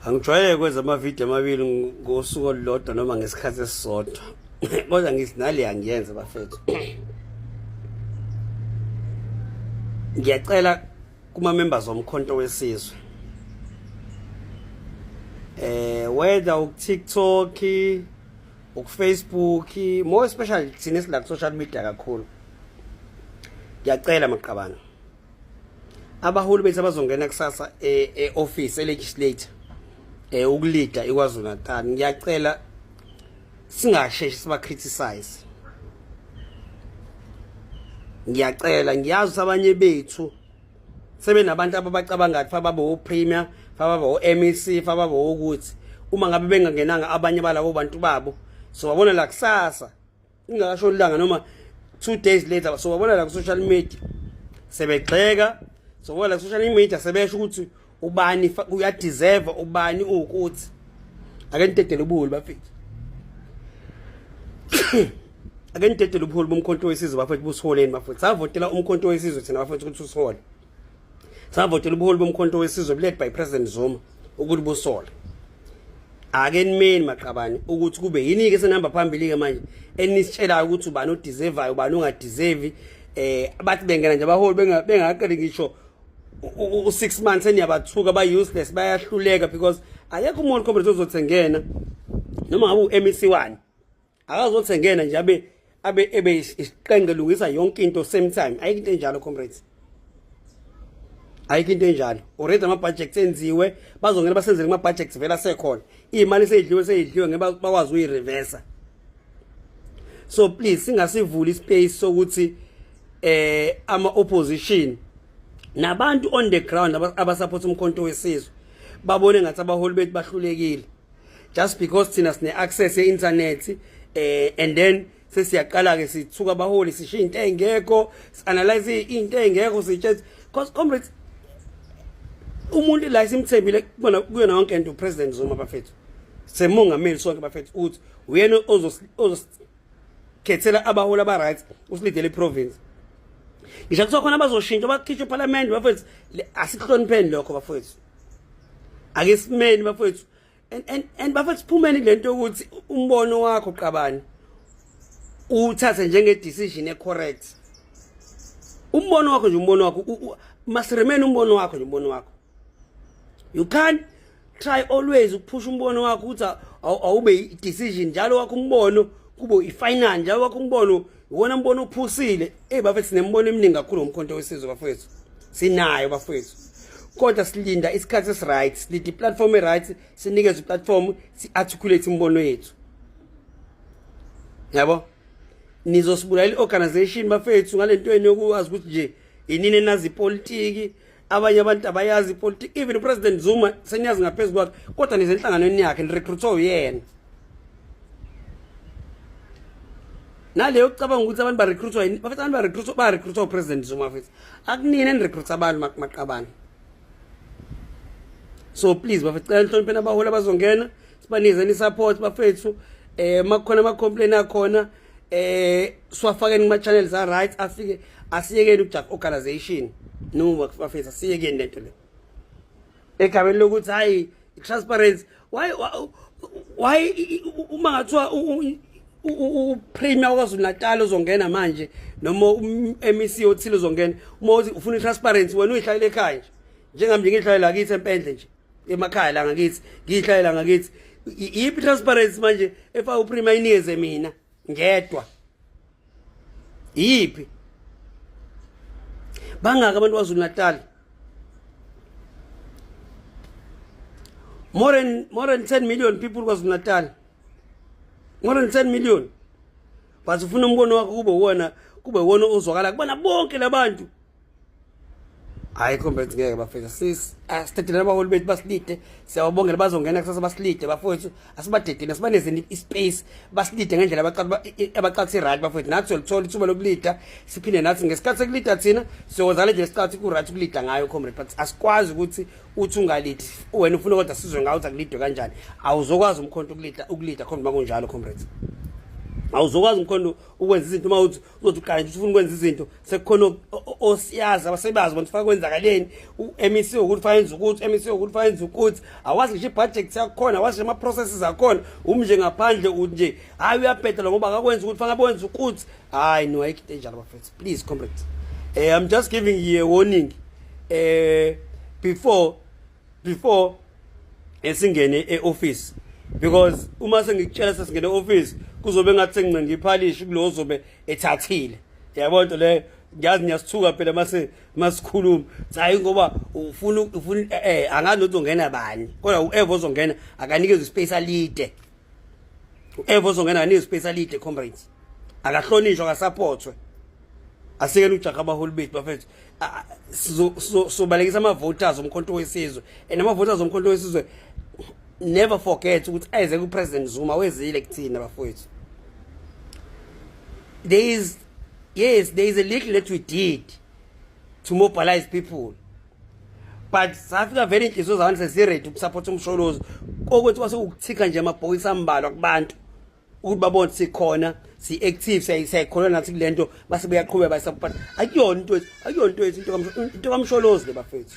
Angijwayele kwenza amavidiyo amabili ngosuku olulodwa noma ngesikhathi esisodwa. Kodwa ngithi nali angiyenze bafethu. Ngiyacela kuma members omkhonto wesizwe. Whether ku TikTok, ku Facebook, more especially thina esila ku social media kakhulu. Ngiyacela maqabana. Abaholi bethu abazongena kusasa office legislator ukulida iKwaZulu Natal ngiyacela singasheshi siba criticize. Ngiyacela ngiyazi abanye bethu sebenabantu ababacabanga ngathi fababo o-premier fababo o-MEC fababo ukuthi uma ngabe bengangenanga abanye balabo bantu babo so babona la kusasa ingakasho langa noma 2 days later so babona la ku social media sebegxeka so babona la ku social media sebesho ukuthi ubani uyadeserve ubani ukuthi ake nitedele ubuholi bafethu ake nitedele ubuholi bomkhonto wesizwe bafethu busiholeni bafethu savotela umkhonto wesizwe thina bafethu ukuthi usihole savotela ubuholi bomkhonto wesizwe led by President Zuma ukuthi busole ake nimeni maqabani ukuthi kube yini ke senihamba phambili ke manje enisitshelayo ukuthi ubani odeserve ubani ongadeserve abathi bengena nje abaholi bengaqali ngisho u6 months eniyabathuka ba useless bayahluleka because ayekho umuntu comrade ozothengena noma ngabe uMEC1 akazothengena nje abe isiqenge lungisa yonke into same time ayikho into enjalo comrades ayikho into enjalo already ama budgets enziwe bazongena basenzele ama budgets vela sekhona imali seyidliwe ngeke bakwazi uyireverse so please singasivuli ispace sokuthi ama opposition nabantu on the ground abasupport umkhonto wesizwe babone ngathi abaholi bethu bahlulekile just because thina sine access ye internet and then sesiyaqala ke sithuka abaholi sisho into engekho analyze into engekho sithethe because comrades umuntu la isimthembile kubona kuyona yonke into President Zuma bafethu semongameli sonke bafethu uthi uyena ozokhethela abaholi aba right usilidele province ngisho kuthi khona bazoshintsha bakhishwe parliament bafethu asihlonipheni lokho bafethu ake simeni bafethu and bafethu phumeni lento ukuthi umbono wakho qabani uthathe njenge decision e correct umbono wakho nje umbono wakho masiremeni umbono wakho nje umbono wakho you can't try always ukuphusha umbono wakho ukuthi awube decision njalo wakho umbono kube ifinal njalo wakho umbono wona umbono uphusile bafethu sinembono eminingi kakhulu ngomkhonto wesizwe bafethu sinayo bafethu kodwa silinda isikhathi esiright silidi platform eright sinikeze platform siarticulate imbono yethu yabo nizosibulala iorganization bafethu ngalentweni yokwazi ukuthi nje inini nazi politiki abanye abantu abayazi politiki even President Zuma seniyazi ngaphezulu kwakhe kodwa nizenhlanganweni yakhe nirecruit uyena naleyo ucabanga ukuthi abantu barecruitwa yini bafethu abantu barecruitwa President Zuma bafethu akunini nirecruit abantu maqabana so please bafethu cela inhloniphe abaholi abazongena sibanize ni support bafethu makukhona ama complaint akhona siwafakeni kuma channels are right afike asiyekeni ukujak organization no bafethu asiyekeni lento le ekhabeni lokuthi hayi transparency why uma ngathiwa upremier waKwaZulu Natal uzongena manje noma uMEC othile uzongena uma ufuna itransparency wena uyihlalele ekhaya nje njengami ngihlalela ngakithi empendle nje emakhaya la ngakithi ngihlalela ngakithi yipi transparency manje efa upremier inikeze mina ngedwa yipi bangaka abantu waKwaZulu Natal more than 10 million people kwaZulu Natal more than 10 million but ufuna umbono wakho kube wona ozwakala kubona bonke labantu hayi comrades ngeke bafethu sithathele abaholi bethu basilide siyabongela bazongena kusasa basilide bafethu asibadedeni asibanezeni ispace basilide ngendlela abaqathi right bafethu nathi solithola ithuba lokulida siphinde nathi ngesikhathi sekulida thina siyozala nje isikhathi ku right ukulida ngayo comrade but asikwazi ukuthi uthi ungalidi wena ufuna kodwa sizwe ngawo ukuthi akulidwe kanjani awuzokwazi umkhonto ukulida comrade makunjalo comrades awuzokwazi umkhondo ukwenza izinto uma uthi uzothi uqala nje ufuna ukwenza izinto sekukhona osiyazi abasebazi bona ufaka kwenzakaleni MEC ukuthi fanele ukuthi MEC ukuthi fanele ukuthi awazi nje budget yakhona awazi ama processes akhona nje ngaphandle nje hayi uyabhedela ngoba akakwenza ukuthi fanele wenza ukuthi hayi no ayikho abafethu please comrades I'm just giving you a warning before esingene eoffice because uma sengikutshela sesingene eoffice kuzobe ngathi sengiphalishi kulo zobe ethathile yabona into le ngiyazi ngiyasithuka phela masikhuluma hayi ngoba ufuna angazi ukuthi ungena bani kodwa uEvo ozongena akanikeze ispace alide uEvo ozongena akanikeze ispace alide comrades akahlonishwa akasupportwe asikele ujaqa abaholi bethu bafethu sobalekisa ama voters omkhonto wesizwe ama voters omkhonto wesizwe never forget ukuthi eze ku President Zuma wezile kuthina bafowethu there is a little that we did to mobilize people but safika very inhliziyo zabantu sesiready ukusupport umsholozi kokwethu kwase ukuthika nje amabhokisi ambalwa kubantu ukuthi babone sikhona si-active siyayikhona nathi kulento base beyaqhubeka bayisupport akuyona into kamsholozi le bafethu